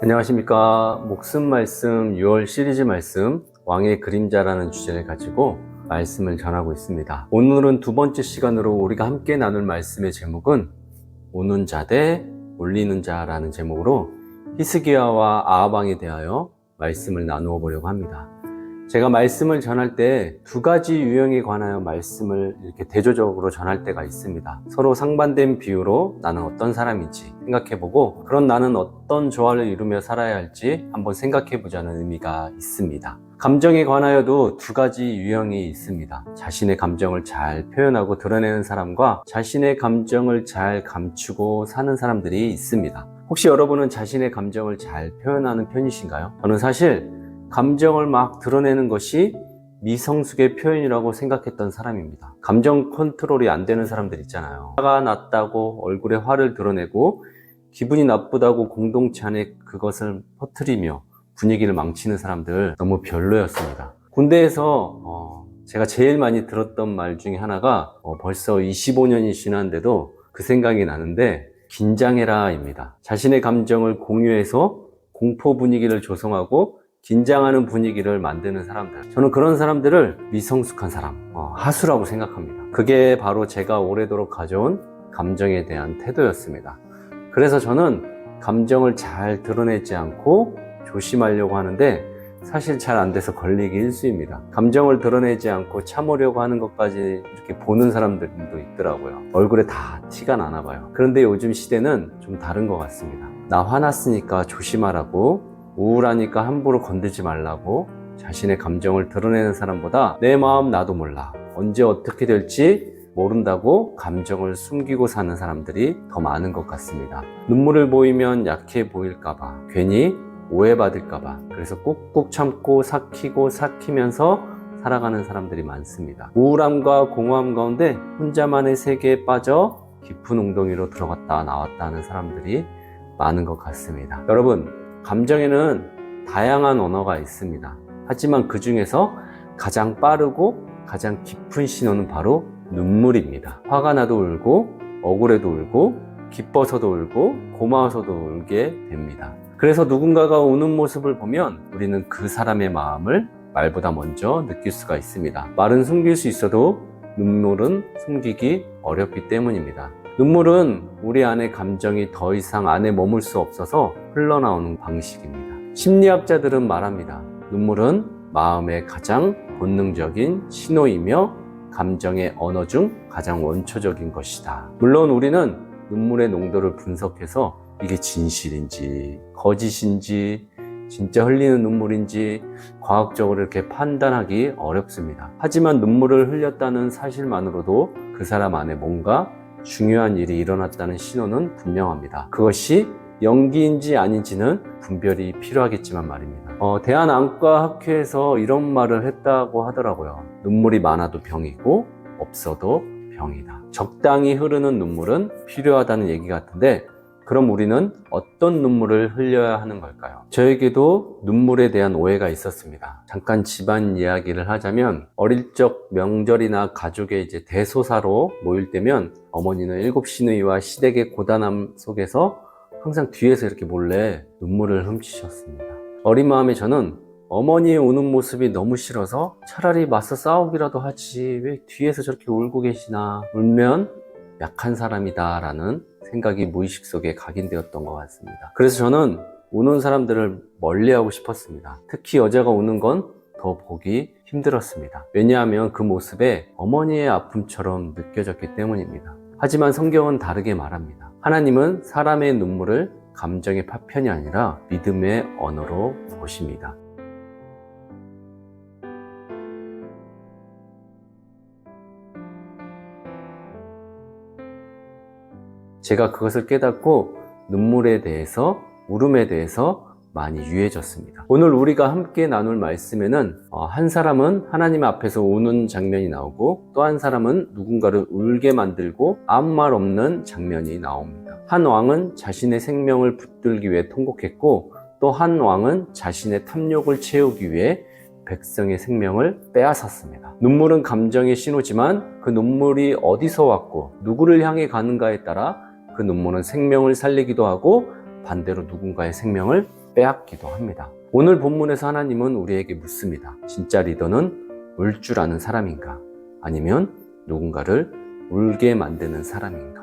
안녕하십니까. 목숨 말씀 6월 시리즈 말씀 왕의 그림자라는 주제를 가지고 말씀을 전하고 있습니다. 오늘은 두 번째 시간으로 우리가 함께 나눌 말씀의 제목은 우는 자 대 울리는 자라는 제목으로 히스기야와 아합 왕에 대하여 말씀을 나누어 보려고 합니다. 제가 말씀을 전할 때 두 가지 유형에 관하여 말씀을 이렇게 대조적으로 전할 때가 있습니다. 서로 상반된 비유로 나는 어떤 사람인지 생각해보고, 그런 나는 어떤 조화를 이루며 살아야 할지 한번 생각해보자는 의미가 있습니다. 감정에 관하여도 두 가지 유형이 있습니다. 자신의 감정을 잘 표현하고 드러내는 사람과 자신의 감정을 잘 감추고 사는 사람들이 있습니다. 혹시 여러분은 자신의 감정을 잘 표현하는 편이신가요? 저는 사실 감정을 막 드러내는 것이 미성숙의 표현이라고 생각했던 사람입니다. 감정 컨트롤이 안 되는 사람들 있잖아요. 화가 났다고 얼굴에 화를 드러내고 기분이 나쁘다고 공동체 안에 그것을 퍼뜨리며 분위기를 망치는 사람들 너무 별로였습니다. 군대에서 제가 제일 많이 들었던 말 중에 하나가 벌써 25년이 지났는데도 그 생각이 나는데, 긴장해라 입니다. 자신의 감정을 공유해서 공포 분위기를 조성하고 긴장하는 분위기를 만드는 사람들, 저는 그런 사람들을 미성숙한 사람, 하수라고 생각합니다. 그게 바로 제가 오래도록 가져온 감정에 대한 태도였습니다. 그래서 저는 감정을 잘 드러내지 않고 조심하려고 하는데 사실 잘 안 돼서 걸리기 일쑤입니다. 감정을 드러내지 않고 참으려고 하는 것까지 이렇게 보는 사람들도 있더라고요. 얼굴에 다 티가 나나 봐요. 그런데 요즘 시대는 좀 다른 것 같습니다. 나 화났으니까 조심하라고, 우울하니까 함부로 건들지 말라고 자신의 감정을 드러내는 사람보다 내 마음 나도 몰라, 언제 어떻게 될지 모른다고 감정을 숨기고 사는 사람들이 더 많은 것 같습니다. 눈물을 보이면 약해 보일까봐, 괜히 오해받을까봐, 그래서 꾹꾹 참고 삭히면서 살아가는 사람들이 많습니다. 우울함과 공허함 가운데 혼자만의 세계에 빠져 깊은 웅덩이로 들어갔다 나왔다 하는 사람들이 많은 것 같습니다. 여러분, 감정에는 다양한 언어가 있습니다. 하지만 그 중에서 가장 빠르고 가장 깊은 신호는 바로 눈물입니다. 화가 나도 울고, 억울해도 울고, 기뻐서도 울고, 고마워서도 울게 됩니다. 그래서 누군가가 우는 모습을 보면 우리는 그 사람의 마음을 말보다 먼저 느낄 수가 있습니다. 말은 숨길 수 있어도 눈물은 숨기기 어렵기 때문입니다. 눈물은 우리 안의 감정이 더 이상 안에 머물 수 없어서 흘러나오는 방식입니다. 심리학자들은 말합니다. 눈물은 마음의 가장 본능적인 신호이며 감정의 언어 중 가장 원초적인 것이다. 물론 우리는 눈물의 농도를 분석해서 이게 진실인지 거짓인지 진짜 흘리는 눈물인지 과학적으로 이렇게 판단하기 어렵습니다. 하지만 눈물을 흘렸다는 사실만으로도 그 사람 안에 뭔가 중요한 일이 일어났다는 신호는 분명합니다. 그것이 연기인지 아닌지는 분별이 필요하겠지만 말입니다. 대한안과학회에서 이런 말을 했다고 하더라고요. 눈물이 많아도 병이고 없어도 병이다. 적당히 흐르는 눈물은 필요하다는 얘기 같은데, 그럼 우리는 어떤 눈물을 흘려야 하는 걸까요? 저에게도 눈물에 대한 오해가 있었습니다. 잠깐 집안 이야기를 하자면, 어릴 적 명절이나 가족의 대소사로 모일 때면 어머니는 일곱 시누이와 시댁의 고단함 속에서 항상 뒤에서 이렇게 몰래 눈물을 훔치셨습니다. 어린 마음에 저는 어머니의 우는 모습이 너무 싫어서 차라리 맞서 싸우기라도 하지 왜 뒤에서 저렇게 울고 계시나, 울면 약한 사람이다 라는 생각이 무의식 속에 각인되었던 것 같습니다. 그래서 저는 우는 사람들을 멀리하고 싶었습니다. 특히 여자가 우는 건 더 보기 힘들었습니다. 왜냐하면 그 모습에 어머니의 아픔처럼 느껴졌기 때문입니다. 하지만 성경은 다르게 말합니다. 하나님은 사람의 눈물을 감정의 파편이 아니라 믿음의 언어로 보십니다. 제가 그것을 깨닫고 눈물에 대해서, 울음에 대해서 많이 유해졌습니다. 오늘 우리가 함께 나눌 말씀에는 한 사람은 하나님 앞에서 우는 장면이 나오고, 또 한 사람은 누군가를 울게 만들고 아무 말 없는 장면이 나옵니다. 한 왕은 자신의 생명을 붙들기 위해 통곡했고, 또 한 왕은 자신의 탐욕을 채우기 위해 백성의 생명을 빼앗았습니다. 눈물은 감정의 신호지만 그 눈물이 어디서 왔고 누구를 향해 가는가에 따라 그 눈물은 생명을 살리기도 하고 반대로 누군가의 생명을 빼앗기도 합니다. 오늘 본문에서 하나님은 우리에게 묻습니다. 진짜 리더는 울 줄 아는 사람인가? 아니면 누군가를 울게 만드는 사람인가?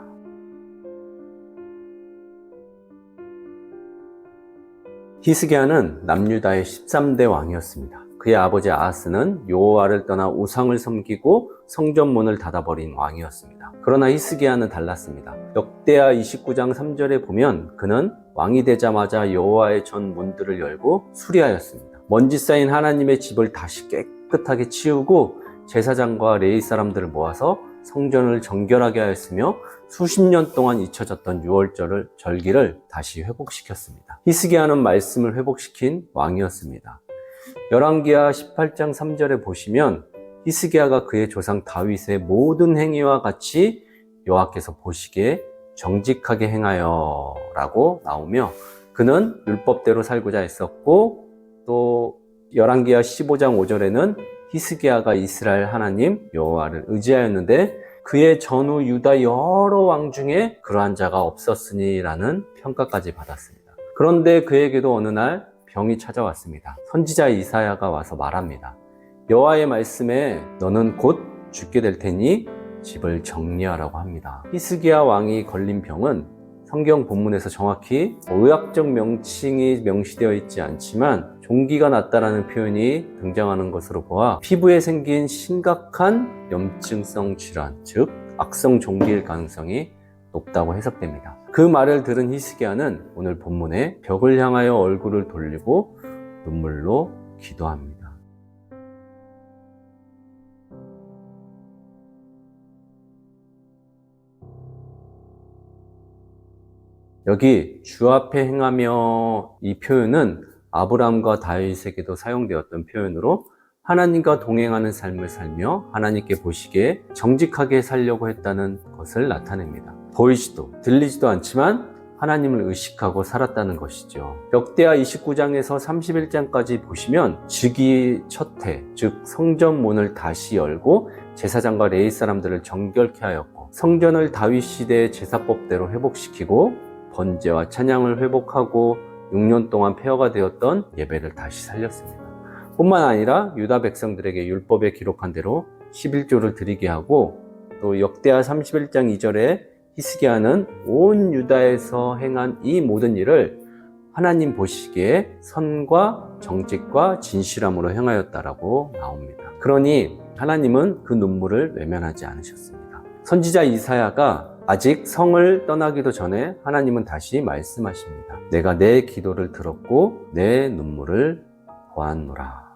히스기야는 남유다의 13대 왕이었습니다. 그의 아버지 아하스는 여호와를 떠나 우상을 섬기고 성전문을 닫아버린 왕이었습니다. 그러나 히스기야는 달랐습니다. 역대하 29장 3절에 보면 그는 왕이 되자마자 여호와의 전 문들을 열고 수리하였습니다. 먼지 쌓인 하나님의 집을 다시 깨끗하게 치우고 제사장과 레위 사람들을 모아서 성전을 정결하게 하였으며 수십 년 동안 잊혀졌던 절기를 다시 회복시켰습니다. 히스기야는 말씀을 회복시킨 왕이었습니다. 열왕기하 18장 3절에 보시면 히스기야가 그의 조상 다윗의 모든 행위와 같이 여호와께서 보시기에 정직하게 행하여 라고 나오며 그는 율법대로 살고자 했었고, 또 열왕기하 15장 5절에는 히스기야가 이스라엘 하나님 여호와를 의지하였는데 그의 전후 유다 여러 왕 중에 그러한 자가 없었으니 라는 평가까지 받았습니다. 그런데 그에게도 어느 날 병이 찾아왔습니다. 선지자 이사야가 와서 말합니다. 여호와의 말씀에 너는 곧 죽게 될 테니 집을 정리하라고 합니다. 히스기야 왕이 걸린 병은 성경 본문에서 정확히 의학적 명칭이 명시되어 있지 않지만 종기가 났다라는 표현이 등장하는 것으로 보아 피부에 생긴 심각한 염증성 질환, 즉 악성 종기일 가능성이 높다고 해석됩니다. 그 말을 들은 히스기야는 오늘 본문에 벽을 향하여 얼굴을 돌리고 눈물로 기도합니다. 여기 주 앞에 행하며 이 표현은 아브라함과 다윗에게도 사용되었던 표현으로 하나님과 동행하는 삶을 살며 하나님께 보시기에 정직하게 살려고 했다는 것을 나타냅니다. 보이지도 들리지도 않지만 하나님을 의식하고 살았다는 것이죠. 역대하 29장에서 31장까지 보시면 즉위 첫 해, 즉 성전 문을 다시 열고 제사장과 레위 사람들을 정결케 하였고 성전을 다윗 시대의 제사법대로 회복시키고 번제와 찬양을 회복하고 6년 동안 폐허가 되었던 예배를 다시 살렸습니다. 뿐만 아니라 유다 백성들에게 율법에 기록한 대로 11조를 드리게 하고 또 역대하 31장 2절에 히스기야는 온 유다에서 행한 이 모든 일을 하나님 보시기에 선과 정직과 진실함으로 행하였다라고 나옵니다. 그러니 하나님은 그 눈물을 외면하지 않으셨습니다. 선지자 이사야가 아직 성을 떠나기도 전에 하나님은 다시 말씀하십니다. 내가 내 기도를 들었고 내 눈물을 보았노라.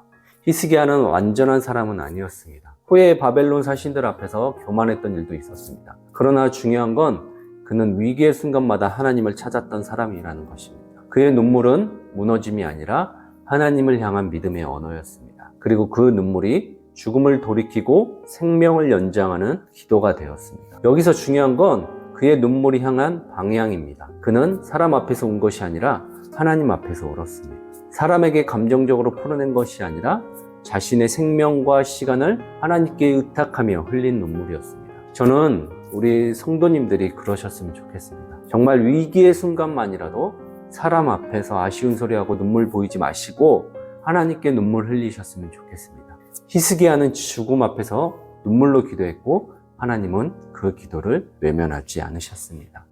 히스기야는 완전한 사람은 아니었습니다. 후에 바벨론 사신들 앞에서 교만했던 일도 있었습니다. 그러나 중요한 건 그는 위기의 순간마다 하나님을 찾았던 사람이라는 것입니다. 그의 눈물은 무너짐이 아니라 하나님을 향한 믿음의 언어였습니다. 그리고 그 눈물이 죽음을 돌이키고 생명을 연장하는 기도가 되었습니다. 여기서 중요한 건 그의 눈물이 향한 방향입니다. 그는 사람 앞에서 운 것이 아니라 하나님 앞에서 울었습니다. 사람에게 감정적으로 풀어낸 것이 아니라 자신의 생명과 시간을 하나님께 의탁하며 흘린 눈물이었습니다. 저는 우리 성도님들이 그러셨으면 좋겠습니다. 정말 위기의 순간만이라도 사람 앞에서 아쉬운 소리하고 눈물 보이지 마시고 하나님께 눈물 흘리셨으면 좋겠습니다. 히스기야는 죽음 앞에서 눈물로 기도했고 하나님은 그 기도를 외면하지 않으셨습니다.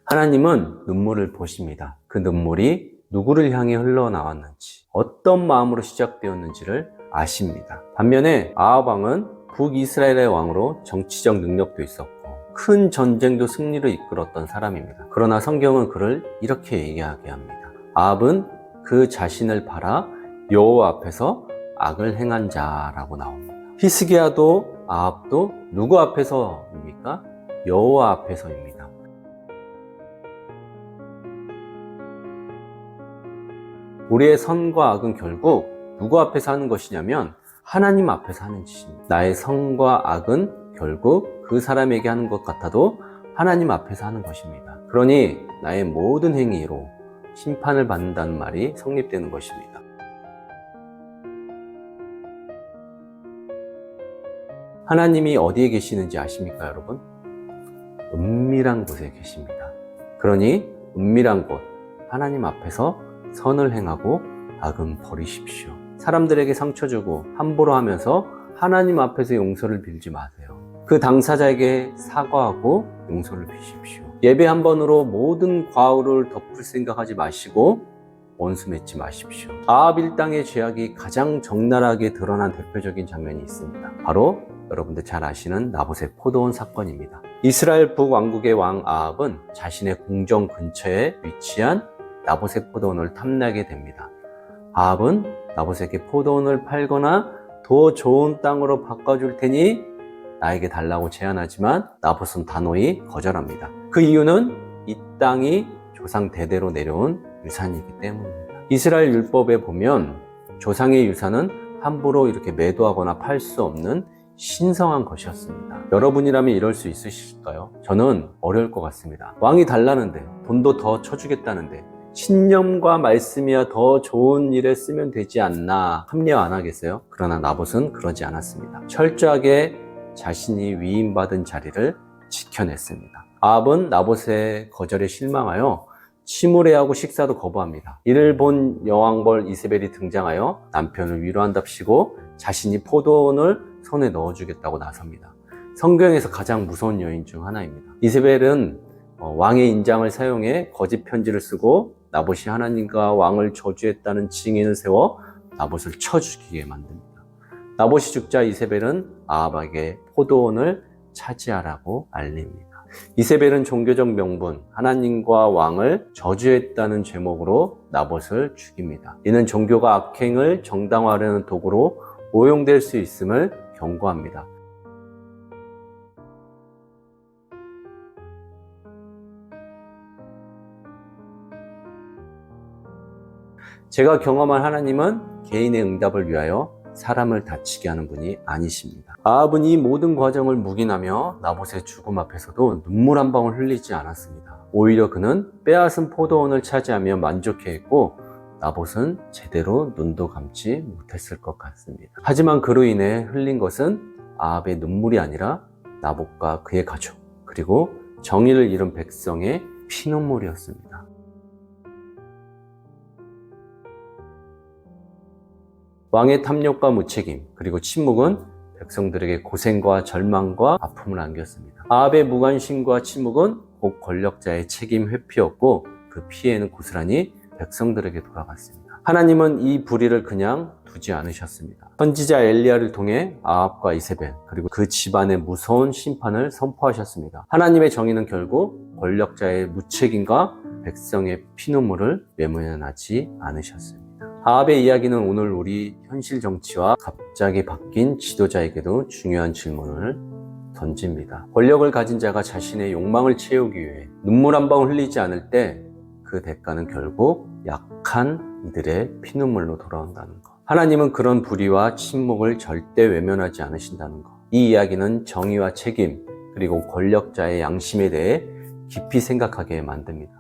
하나님은 눈물을 보십니다. 그 눈물이 누구를 향해 흘러나왔는지, 어떤 마음으로 시작되었는지를 아십니다. 반면에 아합 왕은 북이스라엘의 왕으로 정치적 능력도 있었고 큰 전쟁도 승리를 이끌었던 사람입니다. 그러나 성경은 그를 이렇게 얘기하게 합니다. 아합은 그 자신을 팔아 여호와 앞에서 악을 행한 자라고 나옵니다. 히스기야도 아합도 누구 앞에서입니까? 여호와 앞에서입니다. 우리의 선과 악은 결국 누구 앞에서 하는 것이냐면 하나님 앞에서 하는 짓입니다. 나의 선과 악은 결국 그 사람에게 하는 것 같아도 하나님 앞에서 하는 것입니다. 그러니 나의 모든 행위로 심판을 받는다는 말이 성립되는 것입니다. 하나님이 어디에 계시는지 아십니까, 여러분? 은밀한 곳에 계십니다. 그러니 은밀한 곳, 하나님 앞에서 선을 행하고 악은 버리십시오. 사람들에게 상처 주고 함부로 하면서 하나님 앞에서 용서를 빌지 마세요. 그 당사자에게 사과하고 용서를 비십시오. 예배 한 번으로 모든 과오를 덮을 생각하지 마시고 원수 맺지 마십시오. 아합 일당의 죄악이 가장 적나라하게 드러난 대표적인 장면이 있습니다. 바로 여러분들 잘 아시는 나봇의 포도원 사건입니다. 이스라엘 북왕국의 왕 아합은 자신의 궁정 근처에 위치한 나봇의 포도원을 탐내게 됩니다. 아합은 나봇에게 포도원을 팔거나 더 좋은 땅으로 바꿔줄 테니 나에게 달라고 제안하지만 나봇은 단호히 거절합니다. 그 이유는 이 땅이 조상 대대로 내려온 유산이기 때문입니다. 이스라엘 율법에 보면 조상의 유산은 함부로 이렇게 매도하거나 팔 수 없는 신성한 것이었습니다. 여러분이라면 이럴 수 있으실까요? 저는 어려울 것 같습니다. 왕이 달라는데, 돈도 더 쳐주겠다는데 신념과 말씀이야 더 좋은 일에 쓰면 되지 않나 합리화 안 하겠어요? 그러나 나봇은 그러지 않았습니다. 철저하게 자신이 위임받은 자리를 지켜냈습니다. 아합은 나봇의 거절에 실망하여 침울해하고 식사도 거부합니다. 이를 본 여왕벌 이세벨이 등장하여 남편을 위로한답시고 자신이 포도원을 손에 넣어주겠다고 나섭니다. 성경에서 가장 무서운 여인 중 하나입니다. 이세벨은 왕의 인장을 사용해 거짓 편지를 쓰고 나봇이 하나님과 왕을 저주했다는 증인을 세워 나봇을 쳐 죽이게 만듭니다. 나봇이 죽자 이세벨은 아합에게 포도원을 차지하라고 알립니다. 이세벨은 종교적 명분, 하나님과 왕을 저주했다는 제목으로 나봇을 죽입니다. 이는 종교가 악행을 정당화하려는 도구로 오용될 수 있음을 경고합니다. 제가 경험한 하나님은 개인의 응답을 위하여 사람을 다치게 하는 분이 아니십니다. 아합은 이 모든 과정을 묵인하며 나봇의 죽음 앞에서도 눈물 한 방울 흘리지 않았습니다. 오히려 그는 빼앗은 포도원을 차지하며 만족해했고 나봇은 제대로 눈도 감지 못했을 것 같습니다. 하지만 그로 인해 흘린 것은 아합의 눈물이 아니라 나봇과 그의 가족, 그리고 정의를 잃은 백성의 피눈물이었습니다. 왕의 탐욕과 무책임, 그리고 침묵은 백성들에게 고생과 절망과 아픔을 안겼습니다. 아합의 무관심과 침묵은 곧 권력자의 책임 회피였고 그 피해는 고스란히 백성들에게 돌아갔습니다. 하나님은 이 불의를 그냥 두지 않으셨습니다. 선지자 엘리야를 통해 아합과 이세벨 그리고 그 집안의 무서운 심판을 선포하셨습니다. 하나님의 정의는 결국 권력자의 무책임과 백성의 피눈물을 외면하지 않으셨습니다. 아합의 이야기는 오늘 우리 현실 정치와 갑자기 바뀐 지도자에게도 중요한 질문을 던집니다. 권력을 가진 자가 자신의 욕망을 채우기 위해 눈물 한 방울 흘리지 않을 때 그 대가는 결국 약한 이들의 피눈물로 돌아온다는 것. 하나님은 그런 불의와 침묵을 절대 외면하지 않으신다는 것. 이 이야기는 정의와 책임 그리고 권력자의 양심에 대해 깊이 생각하게 만듭니다.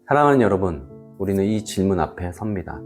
사랑하는 여러분, 우리는 이 질문 앞에 섭니다.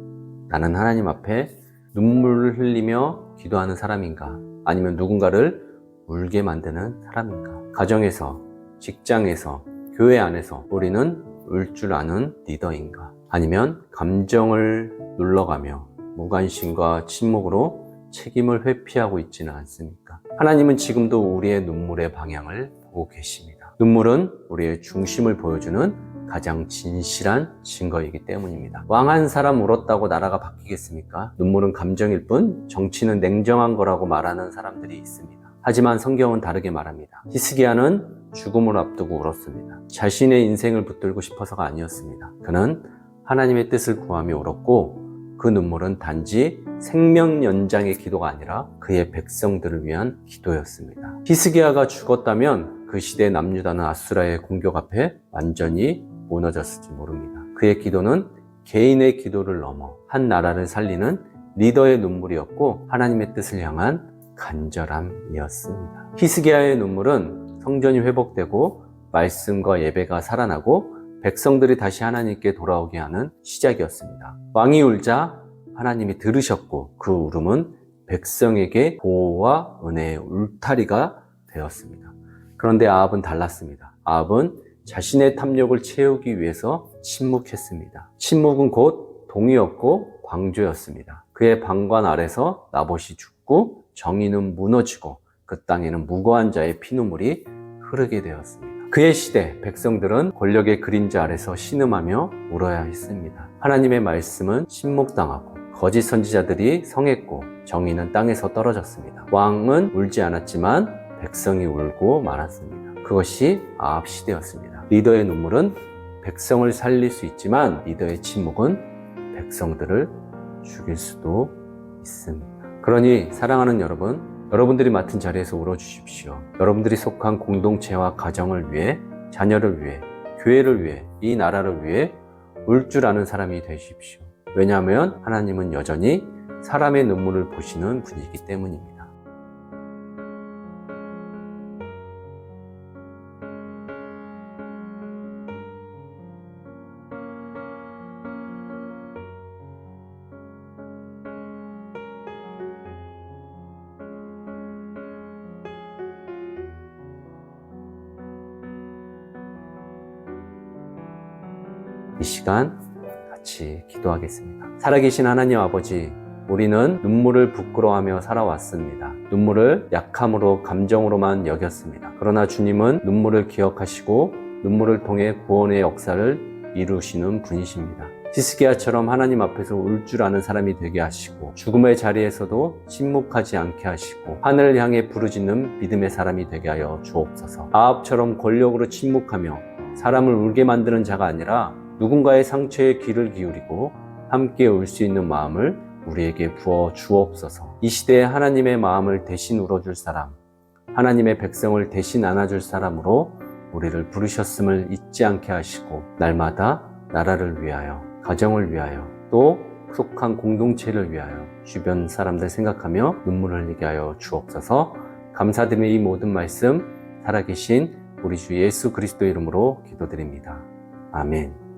나는 하나님 앞에 눈물을 흘리며 기도하는 사람인가? 아니면 누군가를 울게 만드는 사람인가? 가정에서, 직장에서, 교회 안에서 우리는 울 줄 아는 리더인가? 아니면 감정을 눌러가며 무관심과 침묵으로 책임을 회피하고 있지는 않습니까? 하나님은 지금도 우리의 눈물의 방향을 보고 계십니다. 눈물은 우리의 중심을 보여주는 가장 진실한 증거이기 때문입니다. 왕 한 사람 울었다고 나라가 바뀌겠습니까? 눈물은 감정일 뿐 정치는 냉정한 거라고 말하는 사람들이 있습니다. 하지만 성경은 다르게 말합니다. 히스기야는 죽음을 앞두고 울었습니다. 자신의 인생을 붙들고 싶어서가 아니었습니다. 그는 하나님의 뜻을 구하며 울었고 그 눈물은 단지 생명 연장의 기도가 아니라 그의 백성들을 위한 기도였습니다. 히스기야가 죽었다면 그 시대 남유다는 아수라의 공격 앞에 완전히 무너졌을지 모릅니다. 그의 기도는 개인의 기도를 넘어 한 나라를 살리는 리더의 눈물이었고 하나님의 뜻을 향한 간절함이었습니다. 히스기야의 눈물은 성전이 회복되고 말씀과 예배가 살아나고 백성들이 다시 하나님께 돌아오게 하는 시작이었습니다. 왕이 울자 하나님이 들으셨고 그 울음은 백성에게 보호와 은혜의 울타리가 되었습니다. 그런데 아합은 달랐습니다. 아합은 자신의 탐욕을 채우기 위해서 침묵했습니다. 침묵은 곧 동이었고 방조였습니다. 그의 방관 아래서 나봇이 죽고 정의는 무너지고 그 땅에는 무고한 자의 피눈물이 흐르게 되었습니다. 그의 시대 백성들은 권력의 그림자 아래서 신음하며 울어야 했습니다. 하나님의 말씀은 침묵당하고 거짓 선지자들이 성했고 정의는 땅에서 떨어졌습니다. 왕은 울지 않았지만 백성이 울고 말았습니다. 그것이 아합 시대였습니다. 리더의 눈물은 백성을 살릴 수 있지만 리더의 침묵은 백성들을 죽일 수도 있습니다. 그러니 사랑하는 여러분, 여러분들이 맡은 자리에서 울어주십시오. 여러분들이 속한 공동체와 가정을 위해, 자녀를 위해, 교회를 위해, 이 나라를 위해 울 줄 아는 사람이 되십시오. 왜냐하면 하나님은 여전히 사람의 눈물을 보시는 분이기 때문입니다. 이 시간 같이 기도하겠습니다. 살아계신 하나님 아버지, 우리는 눈물을 부끄러워하며 살아왔습니다. 눈물을 약함으로 감정으로만 여겼습니다. 그러나 주님은 눈물을 기억하시고 눈물을 통해 구원의 역사를 이루시는 분이십니다. 히스기야처럼 하나님 앞에서 울 줄 아는 사람이 되게 하시고 죽음의 자리에서도 침묵하지 않게 하시고 하늘을 향해 부르짖는 믿음의 사람이 되게 하여 주옵소서. 아합처럼 권력으로 침묵하며 사람을 울게 만드는 자가 아니라 누군가의 상처에 귀를 기울이고 함께 울 수 있는 마음을 우리에게 부어 주옵소서. 이 시대에 하나님의 마음을 대신 울어줄 사람, 하나님의 백성을 대신 안아줄 사람으로 우리를 부르셨음을 잊지 않게 하시고 날마다 나라를 위하여, 가정을 위하여, 또 속한 공동체를 위하여 주변 사람들 생각하며 눈물을 흘리게 하여 주옵소서. 감사드리며 이 모든 말씀 살아계신 우리 주 예수 그리스도 이름으로 기도드립니다. 아멘.